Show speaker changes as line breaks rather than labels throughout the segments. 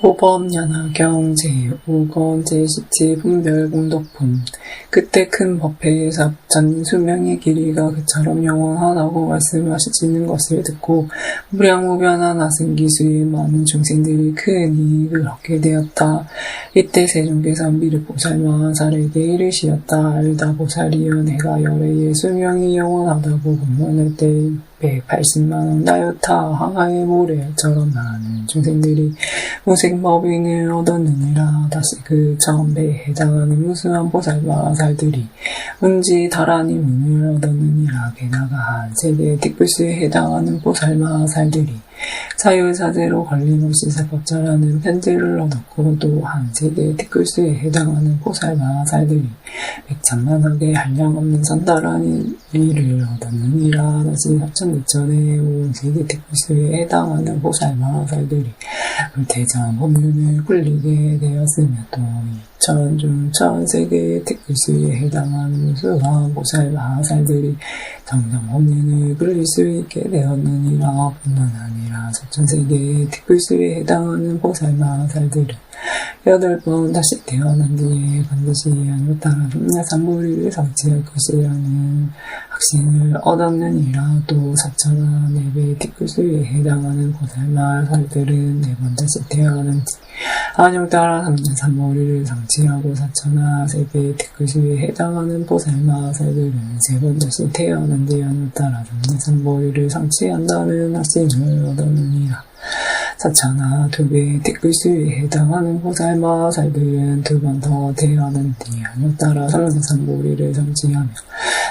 호법연화 경제 오건제 시치 분별 공덕품 그때 큰 법회에서 부처님 수명의 길이가 그처럼 영원하다고 말씀하시는 것을 듣고 무량무변한 아승기수의 많은 중생들이 큰 이익을 얻게 되었다. 이때 세존께서 미륵보살마하살에게 이르시었다. 알다 보살이여 내가 열애의 수명이 영원하다고 공언할 때 180만원 나요타 항하의 모래처럼 많은 중생들이 무생법인을 얻었느니라. 다시 그 천배에 해당하는 무수한 보살마살들이 운지 다라니 문을 얻었느니라. 게다가 한 세계의 뒷불수에 해당하는 보살마살들이 자유자재로 걸림없이 세법자라는 편지를 얻었고 또 한 세계의 티끌수에 해당하는 보살마살들이 백천만억의 한량없는 산다라는 일을 얻었느니라. 다시 합천대천의 온 세계 티끌수에 해당하는 보살마살들이 불태전 법륜을 굴리게 되었으며 또 천중 세계의 티끌수에 해당하는 무수한 보살마살들이 정정 법륜을 굴릴 수 있게 되었느니라. 뿐만 아니라 서천세계의 티끌수에 해당하는 보살마살들은 8번 다시 태어난 뒤에 반드시 안욕따라 삼보리를 성취할 것이라는 확신을 얻었느니라. 또 사천하 네배 티끌수에 해당하는 보살마살들은 4번 다시 태어난 뒤 안욕따라 삼보리를 성취하고 사천하 세배 티끌수에 해당하는 보살마살들은 3번 다시 태어난 뒤 안욕따라 삼보리를 성취한다는 확신을 얻었느니라. 사천하 2배의 티끌수에 해당하는 보살마살들은 2번 더 태어난 뒤 안욕따라 삼보리를 성취하며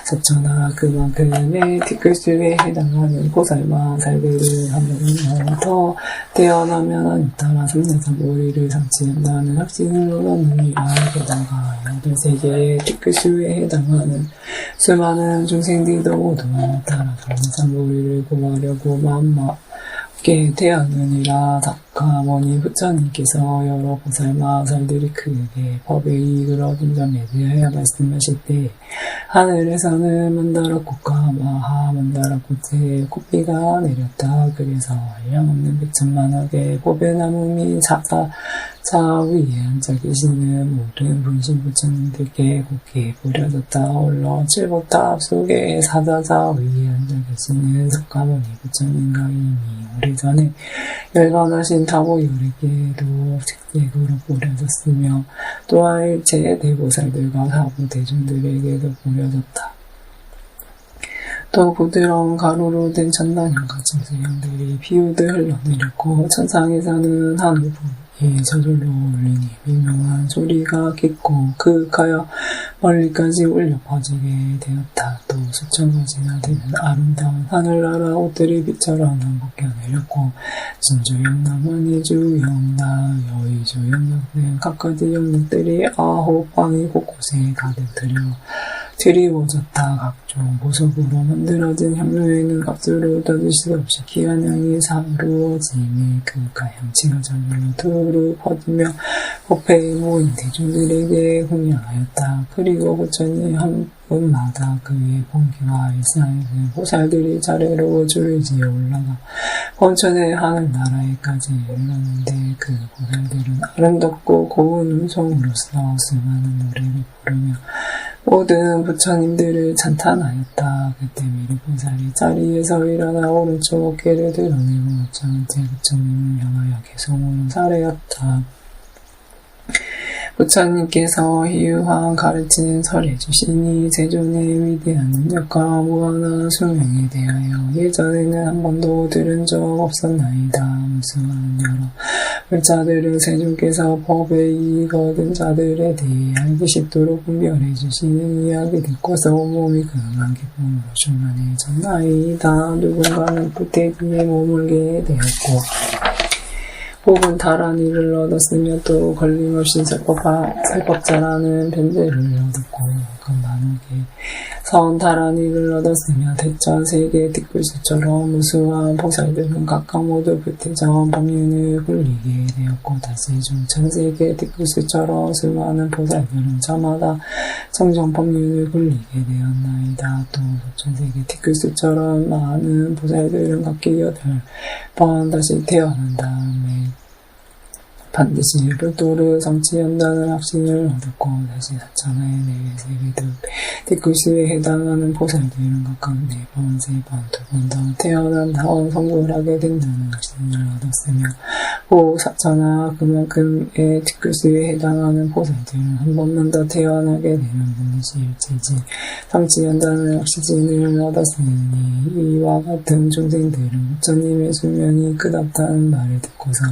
사천하 그만큼의 티끌수에 해당하는 보살마살들은 한 번 더 태어나면 안욕따라 삼보리를 성취한다는 확신을 얻었느니라. 게다가 8세계의 티끌수에 해당하는 수많은 중생들도 모두 안욕따라 삼보리를 구하려고 마음먹게 되었느니라. 다카모니 부처님께서 여러 보살마살들이 크게 법의 이익을 얻은 점에 대하여 말씀하실 때 하늘에서는 만다라꽃과 마하만다라꽃에 꽃비가 내렸다. 그래서 한량없는 백천만억의 법의 나무 및 자 위에 앉아 계시는 모든 분신 부처님들께 곱게 뿌려졌다. 홀로 칠보탑 속에 사자자 위에 앉아 계시는 석가모니 부처님과 이미 오래전에 열반하신 타보열에게도 특례으로 뿌려졌으며 또한 일체 대보살들과 사부 대중들에게도 뿌려졌다. 또 부드러운 가루로 된 천단향같은 수양들이 비우듯 흘러내렸고 천상에서는 하늘 부위에 저절로 울리니 미묘한 소리가 깊고 그윽하여 멀리까지 울려 퍼지게 되었다. 또 수천 가지나 되는 아름다운 하늘나라 옷들이 빛처럼 남북게 내렸고 진주영락, 만이주영락, 여의주영락 등 각가지 영락들이 9방이 곳곳에 가득 드리워졌다. 각종 보석으로 만들어진 향료에는 값으로 따질 수 없이 귀한 향이 사루어지니 그윽한 향취가 저절로 두루 퍼지며 법회에 모인 대중들에게 공양하였다. 그리고 부처님 한 분마다 그의 본기와 일상에서 보살들이 차례로 줄을 지어 올라가 본천의 하늘나라에까지 이르렀는데 그 보살들은 아름답고 고운 음성으로서 수많은 노래를 부르며 모든 부처님들을 찬탄하였다. 그때 미륵보살이 자리에서 일어나 오른쪽 어깨를 드러내고 첫째 부처님을 향하여 개성으로 사례였다. 부처님께서 희유한 가르치는 설해 주시니 세존의 위대한 능력과 무한한 수명에 대하여 예전에는 한 번도 들은 적 없었나이다. 무수한 여러 불자들을 세존께서 법의 이익 얻은 자들에 대해 알기 쉽도록 분별해 주시는 이야기 듣고서 온몸이 극한 기쁨으로 충만해졌나이다. 누군가는 부태기에 머물게 되었고 혹은 다란 일을 얻었으며 또 걸림없이 살법자라는 편지를 얻었고 혹은 만옥에 선 다란 일을 얻었으며 대천 세계 뒷글수처럼 무수한 보살들은 각각 모두 불태전 법륜을 굴리게 되었고 다시 중천세계 뒷글수처럼 수많은 보살들은 저마다 정정 법륜을 굴리게 되었나이다. 또 소천세계 뒷글수처럼 많은 보살들은 각기 8번 다시 태어난 다음에 반드시 별도를 성취한다는 확신을 얻었고 다시 사천하에 네개 세계도 티쿠스에 해당하는 보살들은 각각 4번, 3번, 2번 더 태어난 다음 성불하게 된다는 확신을 얻었으며 후 사천하 그만큼의 티쿠스에 해당하는 보살들은 한 번만 더 태어나게 되면 반드시 일체지 성취한다는 확신을 얻었으니 이와 같은 중생들은 부처님의 수명이 끝없다는 말을 듣고서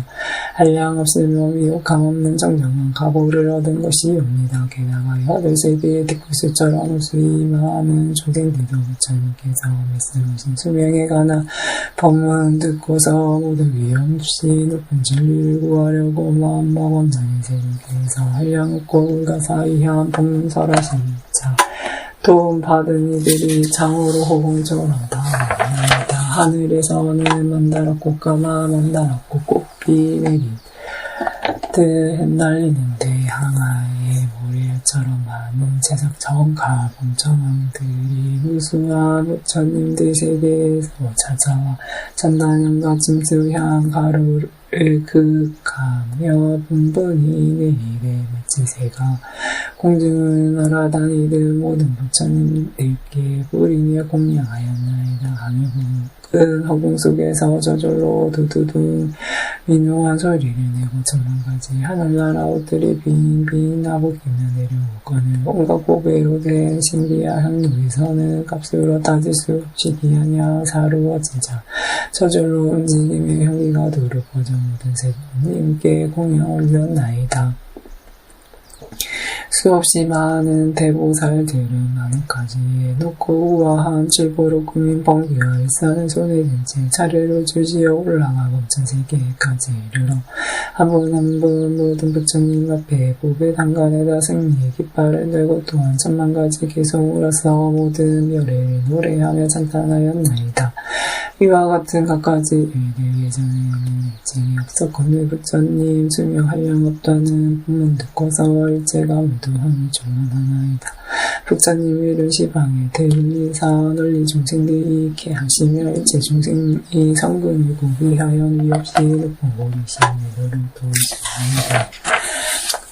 한량없으며 미혹함 없는 정정한 각오를 얻은 것이옵니다. 게다가 8세기의 티쿠스처럼 우수히 많은 중생들도 부처님께서 말씀하신 수명에 관한 법문 듣고서 모두 위험 없이 높은 진리를 구하려고 마음먹었나니 세계에서 한량없고 울가사의한 법문설하십니다. 도움받은 이들이 장으로 호공절하다. 하늘에서는 만다라꽃가마 만다라꽃 꽃비 내리 흩날리는데 항아의 모래처럼 많은 채석 정가 봉천왕들이 무수한 부처님들 세계에서 찾아와 천단향과 짐수향 가루를 극하며 분분히 내리되 마치 새가 공중을 날아다니듯 모든 부처님들께 뿌리며 공양하였나이다. 하늘 큰 허공 속에서 저절로 두두둥 민호한 소리를 내고 천만가지 하늘나라 옷들이 빙빙 나부끼며 내려오거늘 온갖 고배로 된 신비한 향로에서는 값으로 따질 수 없이 귀하냐 사루어진 자 저절로 움직이며 향기가 두루 퍼져 모든 세상님께 공양 올렸나이다. 수없이 많은 대보살들은 나뭇가지에 놓고 우아한 칠보로 꾸민 번개와 일산을 손에 든 채 차례로 줄지어 올라가 범천세계까지 이르러 한 분 한 분 모든 부처님 앞에 보배 단간에다 승리의 깃발을 들고 또한 천만가지 개송으로서 모든 열애를 노래하며 찬탄하였나이다. 이와 같은 갖가지 일들 예전에는 일쟁이 없었거늘 부처님 수명 한량없다는 법문 듣고서 일제가 모두 함이 충만하나이다. 부처님 이른 시방에 대윤리사 널리 중생들이 있게 하시며 일체 중생이 성근이고 위하여 위없이 높은 오리신 이들을 도우시나이다.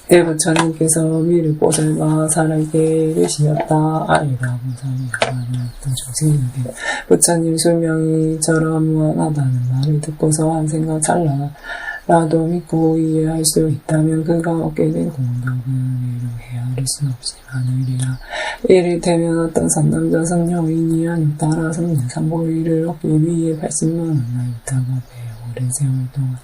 대부처님께서 미를 보살과 살아있게 이르시었다. 아리라 보살이 하나였던 중생에게 부처님 수명이 저런 무한하다는 말을 듣고서 한 생각 찰나라도 믿고 이해할 수 있다면 그가 얻게 된 공덕은 이루 헤아릴 수 없이 많으리라. 이를테면 어떤 선남자 선여인이 한 따라 3년 3보리를 얻기 위해 80만 원나 있다가 오랜 세월 동안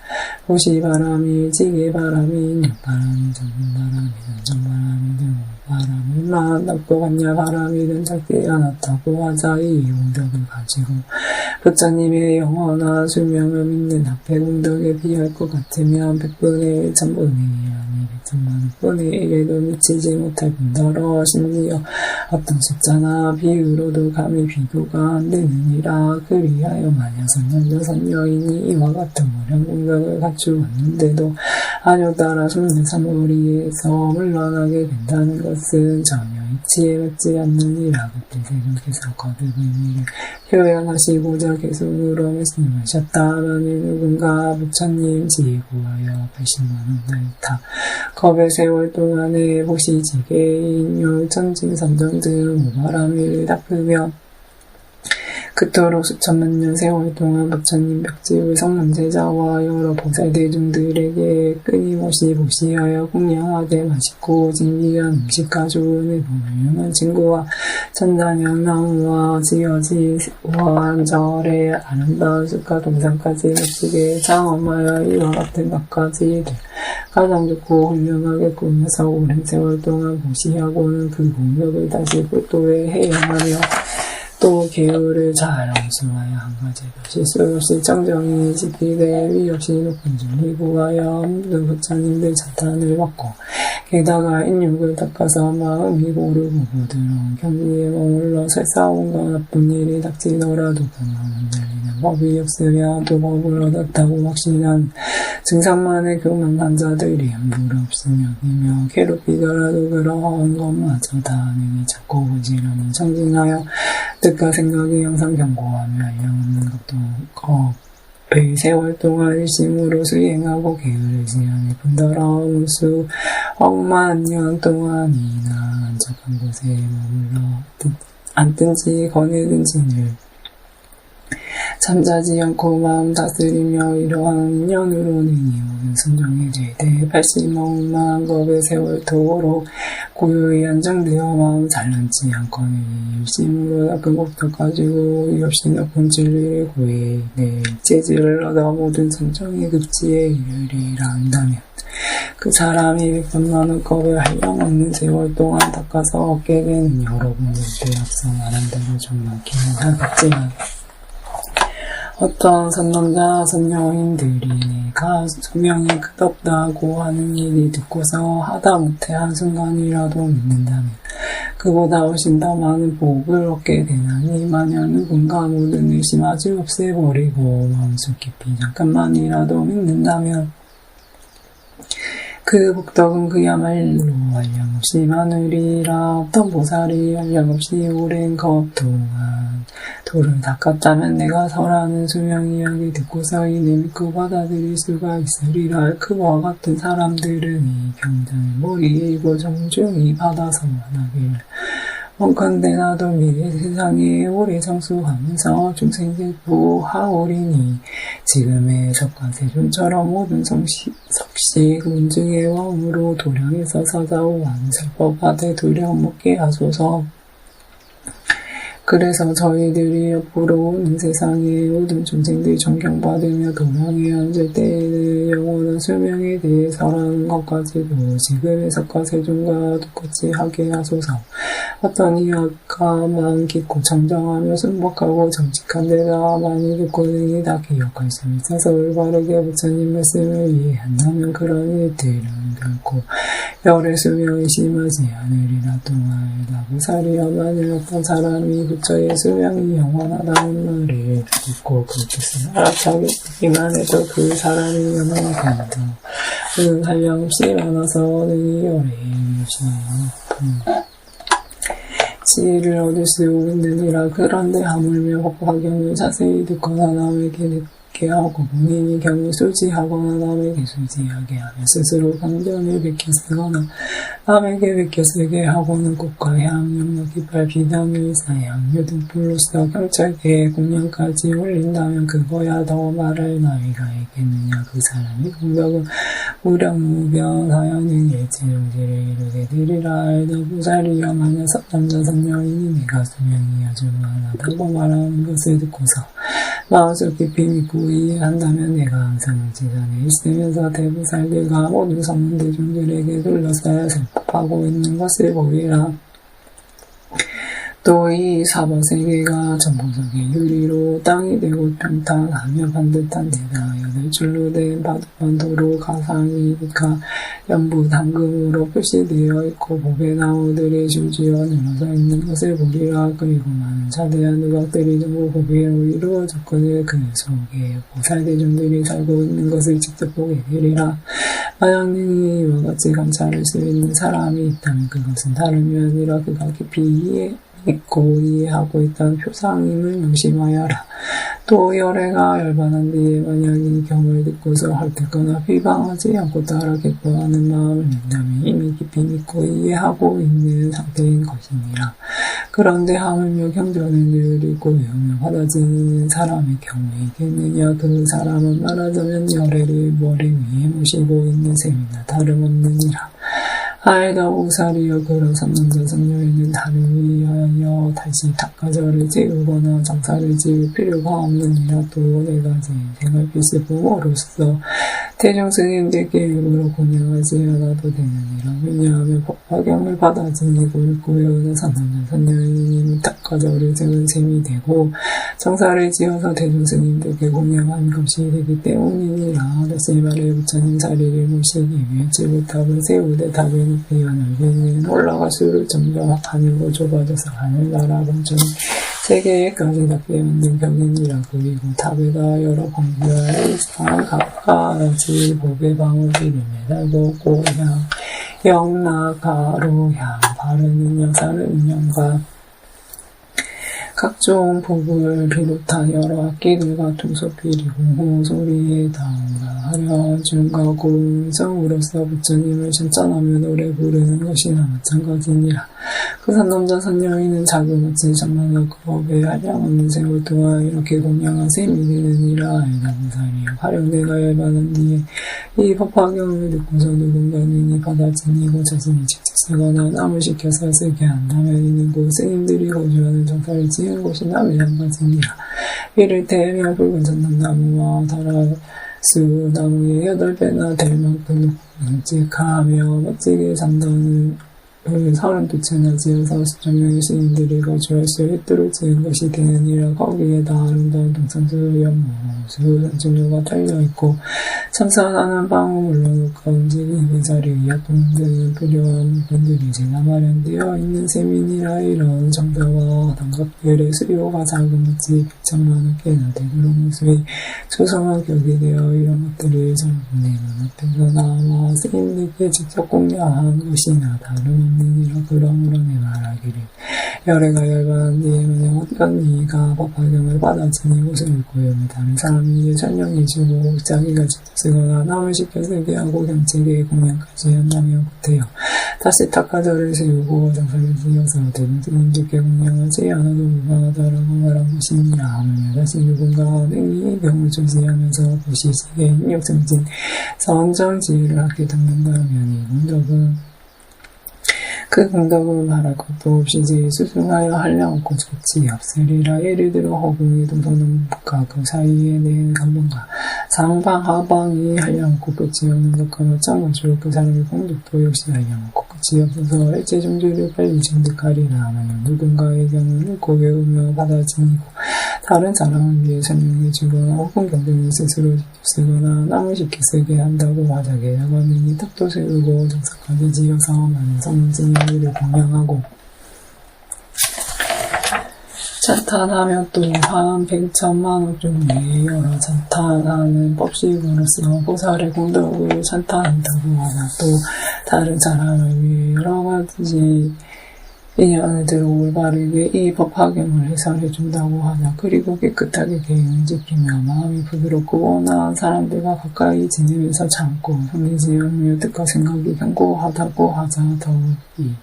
호시바람이, 지게바람이, 역바람이, 전문바람이, 전정바람이, 바람이 만났고 반야바람이든 적지 않았다고 하자 이 공덕을 가지고 부처님의 영원한 수명을 믿는 앞에 공덕에 비할 것 같으면 100분의 1, 1000분의 1이 아니 100천만 분의 1에도 미치지 못할 뿐더러 심지어 어떤 숫자나 비유로도 감히 비교가 안 되느니라. 그리하여 만약 선남자 선여인이 이와 같은 무량 공덕을 갖추었는데도 아뇨 따라 숨는 사머리에서 물러나게 된다는 것은 전혀 이치에 맞지 않느니라. 그때 세존께서 거듭 의미를 표현하시고자 계속으로 말씀하셨다. 만일 누군가 부처님 지혜 구하여 80만 원을 타 겁의 세월 동안에 보시지게인 율천진 선정 등 무바람을 닦으며 그토록 수천만 년 세월 동안 부처님 벽지의 성남제자와 여러 보살 대중들에게 끊임없이 보시하여 공양하게 맛있고 진귀한 음식과 좋은 일본을 친구와 천단양 나무와 지어지 완절의 아름다운 숲과 동산까지 멋지게 장엄하여 이와 같은 것까지 가장 좋고 훌륭하게 꾸며서 오랜 세월 동안 보시하고는 그 공력을 다시 불도에 해양하며 또 계율을 잘 암수하여 한 가지도 실수 없이 정정히 지키되 위 없이 높은 진리 구하여 모든 부처님들 찬탄을 받고 게다가 인육을 닦아서 마음이 고르고 부드러운 경지에 머물러 설사 온갖 나쁜 일이 닥치더라도 그 마음을 날리는 법이 없으며 또 법을 얻었다고 확신한 증상만의 교만한 자들이 함부로 없으며 이며 괴롭히더라도 그러한 것마저 다 능히 찾고 부지런히 정진하여 뜻과 생각이 항상 견고하며 알량 없는 것도 법회 세월 동안 일심으로 수행하고 게으르지 않을 뿐더러 수 억만 년 동안이나 안적한 곳에 머물러 앉든지 거닐든지 늘 잠자지 않고 마음 다스리며 이러한 인연으로는 이 모든 순종에 대해 80억만 겁의 세월토록 고요히 안정되어 마음 잘난치 않거니 일심으로 낮은 곡도 가지고 이 없이 높은 진리를 구해 내 재질을 얻어 모든 선정의 급지에 이르리라 한다면 그 사람이 100만원 겁을 한량없는 세월 동안 닦아서 얻게 되는 여러분의 때 앞서 말한 대로 좀 많기는 하겠지만 어떤 선남자 선녀인들이 내가 소명이 끝없다고 하는 얘기 듣고서 하다못해 한순간이라도 믿는다면 그보다 훨씬 더 많은 복을 얻게 되나니 만약 누군가 모든 의심 아주 없애버리고 마음속 깊이 잠깐만이라도 믿는다면 그 복덕은 그야말로 한량없이 많으리라. 어떤 보살이 한량없이 오랜 겁 동안 돌을 닦았다면 내가 설하는 수명 이야기 듣고서 이내 믿고 받아들일 수가 있으리라. 그와 같은 사람들은 이 경전을 머리이고 정중히 받아서 만하길 원컨대 나도 미래 세상에 오래 성수하면서 중생들 보하오리니 지금의 석가세존처럼 모든 석식 문중의 왕으로 도량에서 사자오하는 설법하되 두려움 먹게 하소서. 그래서 저희들이 옆으로 오는 세상의 모든 존재들 존경받으며 도량에 앉을 때에는 영원한 수명에 대해 설하는 것까지도 지금의 석가세존과 똑같이 하게 하소서. 어떤 이야가 마음 깊고 청정하며 순박하고 정직한 데다 많이 듣고 능히 다 기억할 수 있어서 올바르게 부처님 말씀을 이해한다면 그런 일들은 결코 열의 수명이 심하지 않으리라. 동아이다 보살이여 만일 어떤 사람이 부처의 수명이 영원하다는 말을 듣고 그 뜻을 알아차게 듣기만 해도 그 사람이 영원하다. 그는 한량없이 많아서 능히 열의 유시하여 지혜를 얻을 수 있느니라. 그런데 하물며 법화경을 자세히 듣거나 남에게 듣게 하고 본인이 경을 소지하거나 남에게 소지하게 하며 스스로 강전을 베껴 쓰거나 남에게 베껴 쓰게 하고는 꽃과 향, 영력, 깃발, 비단을 사양, 유등불로서 경찰계의 공양까지 올린다면 그거야 더 말할 나이가 있겠느냐. 그 사람이 공덕은 무량무변하여는 일지용지를 이루게 되리라. 알다 보살이여 만약 남자 선녀인이 내가 수명이 아주 많아다고 말하는 것을 듣고서 마음속 깊이 믿고 이해한다면 내가 항상 지산에 있으면서 대보살들과 모든 성문대중들에게 둘러싸여 설법하고 있는 것을 보리라. 또 이 사바세계가 전보석의 유리로 땅이 되고 평탄하며 반듯한 데다 8줄로 된 바둑반 도로 가상이가 연부 당금으로 표시되어 있고 복의 나무들이 줄지어 늘어서 있는 것을 보리라. 그리고 많은 자대한 누각들이 전부 복의로 이루어졌거늘 그 속에 보살대중들이 살고 있는 것을 직접 보게 되리라. 만약 능히 이와 같이 감찰할 수 있는 사람이 있다면 그것은 다름이 아니라 그가 깊이 믿고 이해하고 있다는 표상임을 명심하여라. 또 열애가 열반한 뒤에 만약 이 경을 듣고서 헐뜯거나 비방하지 않고 따라 기뻐하는 마음을 낸다면 이미 깊이 믿고 이해하고 있는 상태인 것이니라. 그런데 하물며 경전을 늘 읽고 외우며 받아지는 사람의 경우이겠느냐. 그 사람은 말하자면 열애를 머리 위에 모시고 있는 셈이나 다름없느니라. 알다 보살이여 그런 삼남자 선녀에는 다름이 하여 다시 닭가절을 지우거나 장사를 지을 필요가 없느니라. 또 내가 제 생활 필수 부모로서 대중 스님들께 일부러 공양하지 않아도 되느니라. 왜냐하면 법화경을 받아 지니고 읽고 외우는 삼남자 선녀에는 닭가절을 지은 셈이 되고 장사를 지어서 대중 스님들께 공양한 것이 되기 때문이니라. 다시 말해 부처님 자리를 모시기 위해 칠부탑을 세우되 탑에 높이와 넓이는 올라갈수록 점점 하늘로 좁아져서 하늘나라 본전 세계에까지 닿게 만든 벽이니라. 그리고 탑에다 여러 방주와 일상 각가지 복의 방울기를 매달고 고향 영나 가로향 바르는 영사는 영과 각종 복을 비롯한 여러 악기들과 통소피리고 호소리에 다음하려 준과 고운 성으로서 부처님을 칭찬하며 노래 부르는 것이나 마찬가지니라. 그 산남자 산여인은 자그마치 천만억 업에 한량 없는 세월 동안 이렇게 공양한 셈이 되느니라. 아이다 보살이여, 가령 내가 열반한 뒤에 이 법화경을 듣고서 누군가는 이 받아지니고 자신이 직접 쓰거나 남을 시켜서 쓰게 한다면 이는 곧 스님들이 거주하는 정사를 지은 곳이나 마찬가지니라. 이를 대며 붉은 전남나무와 다라수 나무의 8배나 될 만큼 묵직하며 멋지게 산다는 32채나 지어서 수천 명의 스님들이 거주할 수 있도록 지은 것이 되느니라. 거기에 다 아름다운 동산수, 연못수, 산중류가 달려있고 참선하는 방은 물러놓고 움직이는 자리에 약품들은 필요한 분들이 제가 마련되어 있는 셈이니라. 이런 정도와 단각들의 수요가 자그마치 100천만억 개나 되도록 무수히 조성한 격이 되어 이런 것들을 전부내 눈앞에서 나와 스님들께 직접 공양한 것이나 다름없느니라. 그러므로 내 말하기를, 열애가 열반한 뒤에 만약 어떤 이가 법화경을 받아 지닌 곳을 고요히 다른 사람이 이에 설명해주고 자기가 직접 쓰거나 남을 시켜 쓰게 하고 경책에 공양까지 한다면 못해요. 다시 탁가절을 세우고 정사를 지어서 대중 스님들께 공양하지 않아도 무방하다라고 말한 것이니라. 하물며 다시 누군가 능히 경을 조시하면서 보시지게 힘력정진 선정지혜를 하게 듣는다면 이 공덕은 그 공덕을 말할 것도 없이 제 수승하여 한량 없고 좋지 없으리라. 예를 들어 허공의 동서남북과 그 사이에 내 감동과 상방 하방이 한량 없고 끝이 없는 것과 마찬가지로 그 사람의 공덕도 역시 한량 없고 끝이 없어서 일체 종주를 빨리 증득하리라. 하면 누군가의 경우는 꼭 외우며 받아지니고 다른 사람을 위해 설명해주거나 혹은 경쟁을 스스로 쓰거나 남을 시켜 쓰게 한다고 하자게 야관이니 탑도 세우고 정사까지 지어서 많은 성진이를 공양하고 찬탄하며 또한 100천만억 종류의 여러 찬탄하는 법식으로서 보살의 공덕을 찬탄한다고 하나 또 다른 사람을 위해 여러 가지 인연을 들어 올바르게 이 법화경을 해설해준다고 하냐. 그리고 깨끗하게 계획을 지키며 마음이 부드럽고 온화한 사람들과 가까이 지내면서 참고 손대지 않으며 뜻과 생각이 견고하다고 하자. 더욱이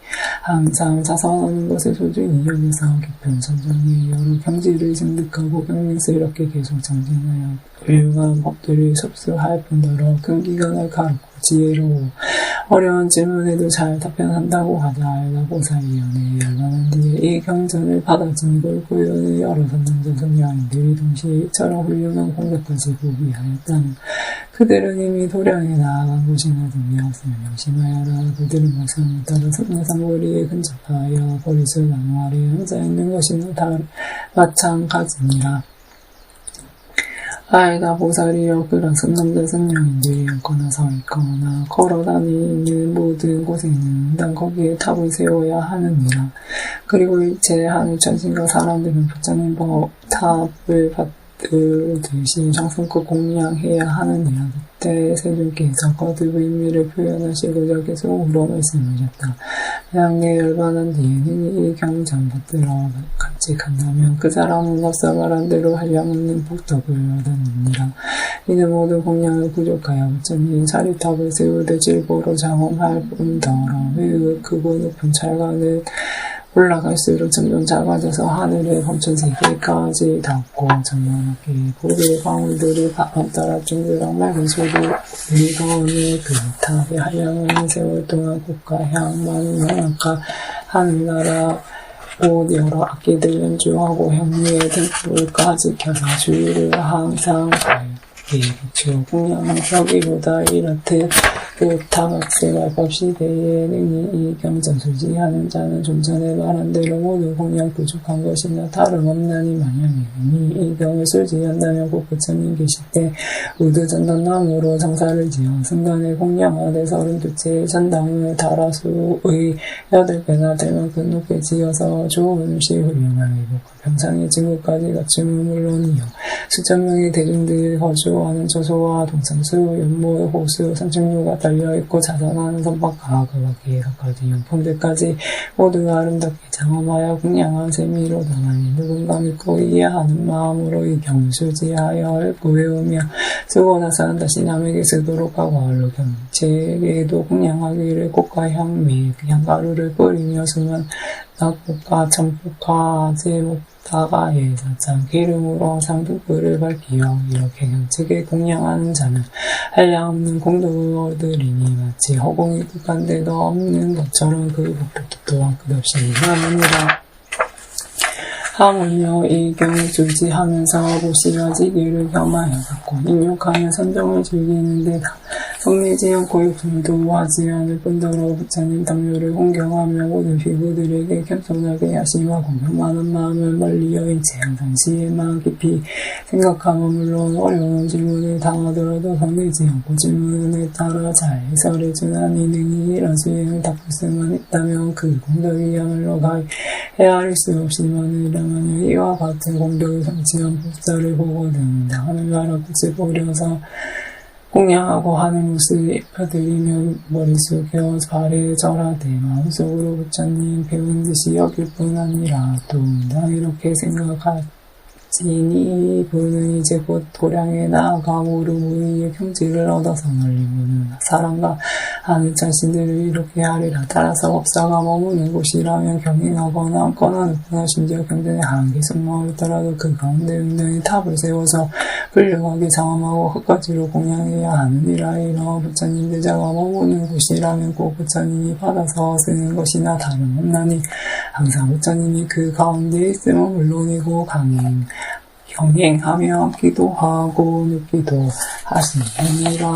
항상 자선하는 것을 소중히 여기서 깊은 선정에 여러 경지를 증득하고 경민스럽게 계속 정진하여 훌륭한 법들을 섭수할 뿐더러 큰 기간을 가르고 지혜로워 어려운 질문에도 잘 답변한다고 하자. 알라 보살이여, 내 열반한 뒤에 이 경전을 받아지고 고연의 여러 선남자 선녀인들이 동시에 이처럼 훌륭한 공덕까지 보기하였다면 그들은 이미 도량에 나아간 곳이나 등이었으며 명심하여라. 그들은 막상에 따라 삼내삼거리에 근접하여 버리수 나무 아래에 앉아있는 것이나 다 마찬가지니라. 아이다 보살이여, 그런 선남자 선녀인들이 앉거나 서 있거나 걸어다니는 모든 곳에는 난 거기에 탑을 세워야 하느니라. 그리고 일체 하늘 천신과 사람들은 부처님 탑을 받듯이 정성껏 공양해야 하느니라. 그때 세존께서 거듭의 의미를 표현하시고자 계속 울어 말씀하셨다. 만약 내 열반한 뒤에는 이 경전 받들어 간직한다면 그 사람은 앞서 말한 대로 한량 없는 복덕을 얻었느니라. 이는 모두 공양을 부족하여 부처님 사리탑을 세우되 질보로 장엄할 뿐더러 매우 크고 높은 철관을 올라갈수록 점점 작아져서 하늘의 범천세계까지 닿고 전만하게 고개 방울들이 바람 따라 둥그랑 맑은 소리 일거니 그 탑에 한량없는 세월 동안 국가향 많은 영악과 하늘나라 옷 여러 악기들 연주하고 향유의 등불까지 켜서 주의를 항상 비추어 공양한 벽이보다 이렇듯 그 타각세가 법시대에 능히 이 경전 수지하는 자는 좀 전에 말한 대로 모두 공양 부족한 것이나 다름없나니 마냥이니 이 경을 수지한다면 곧 부처님 계실 때 우두전단나무로 정사를 지어 승단에 공양하되 32채의 전당을 다라수의 8배나 될 만큼 높게 지어서 좋은 음식 훌륭하게 먹고 평상의 증거까지 갖추면 물론이요 수천 명의 대중들이 거주하는 저소와 동산수, 연못, 호수, 산책로가 달려있고 자선하는 선박과 그 밖에 각가지 용품들까지 모두 아름답게 장엄하여 궁량한 셈이로 다만이 누군가 믿고 이해하는 마음으로 이 경수지하여 읽고 외우며 쓰고 나서는 다시 남에게 쓰도록 하고 얼로 경책에도 궁량하기를 꽃과 향미 향가루를 뿌리며 수면 낙꽃과 참꽃과 제목다가에 사참 기름으로 상등불을 밝히어 이렇게 경책에 공양하는 자는 한량없는 공덕을 마치 허공이 끝간데도 없는 것처럼 그 복덕도 또한 끝없이 일어납니다. 하물며 이 경주지하면서 보시라지기를 겸하여 갖고 인욕하며 선정을 즐기는 데다 성내지 않고 욕심도 하지 않을 뿐더러 부처님 당뇨를 공경하며 모든 피부들에게 겸손하게 하심하고 교만한 마음을 멀리 여인 채 항상 시에만 깊이 생각하면 물론 어려운 질문을 당하더라도 성내지 않고 질문에 따라 잘 해설해 주나니 능히 이런 수행을 닦을 수만 있다면 그 공덕이야말로 가히 헤아릴 수 없이 많으라마니 이와 같은 공덕을 성취한 불사를 보거든 하늘 나라 빛을 보려서 공양하고 하는 옷을 입혀드리며 머리 숙여 발에 절하되 마음속으로 부처님 배운 듯이 여길 뿐 아니라 또 나 이렇게 생각하지니 이분은 이제 곧 도량에 나아가 모두 무의의 경지를 얻어서 널리 보는 사람과 하는 자신들을 이렇게 하리라. 따라서 법사가 머무는 곳이라면 경인하거나 앉거나 눕거나 심지어 경전에 한개 숨마있더라도 그 가운데 은연히 탑을 세워서 훌륭하게 장엄하고 끝까지로 공양해야 하느니라. 이러 부처님 대자가 머무는 곳이라면 꼭 부처님이 받아서 쓰는 것이나 다름없나니 항상 부처님이 그 가운데 있음은 물론이고 경행하며 기도하고 눕기도 하시느니라.